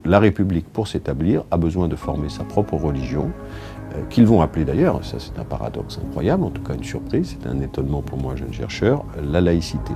La République, pour s'établir, a besoin de former sa propre religion, qu'ils vont appeler d'ailleurs, ça c'est un paradoxe incroyable, en tout cas une surprise, c'est un étonnement pour moi, jeune chercheur, la laïcité.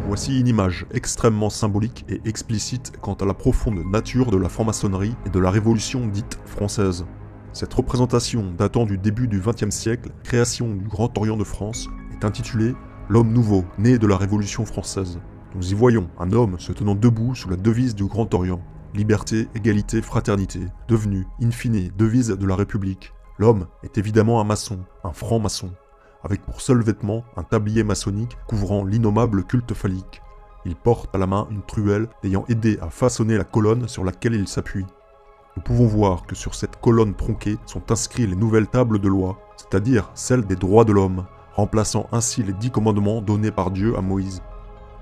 Voici une image extrêmement symbolique et explicite quant à la profonde nature de la franc-maçonnerie et de la Révolution dite française. Cette représentation datant du début du XXe siècle, création du Grand Orient de France, est intitulée « L'homme nouveau, né de la Révolution française ». Nous y voyons un homme se tenant debout sous la devise du Grand Orient, liberté, égalité, fraternité, devenue, in fine, devise de la République. L'homme est évidemment un maçon, un franc-maçon, avec pour seul vêtement un tablier maçonnique couvrant l'innommable culte phallique. Il porte à la main une truelle ayant aidé à façonner la colonne sur laquelle il s'appuie. Nous pouvons voir que sur cette colonne tronquée sont inscrits les nouvelles tables de loi, c'est-à-dire celles des droits de l'homme, remplaçant ainsi les 10 commandements donnés par Dieu à Moïse.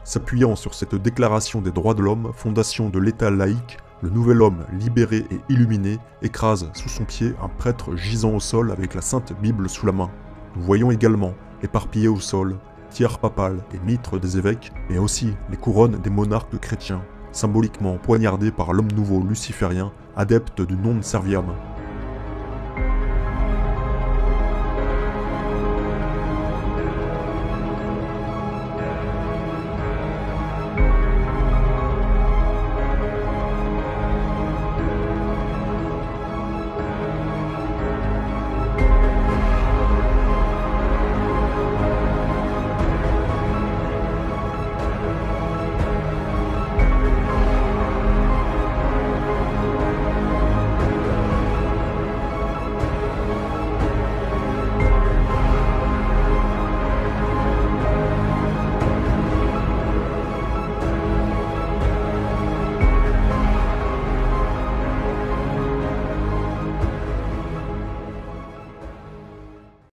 S'appuyant sur cette déclaration des droits de l'homme, fondation de l'État laïque, le nouvel homme, libéré et illuminé, écrase sous son pied un prêtre gisant au sol avec la Sainte Bible sous la main. Nous voyons également, éparpillés au sol, tiers papales et mitres des évêques, mais aussi les couronnes des monarques chrétiens, symboliquement poignardés par l'homme nouveau luciférien, adepte du non serviam.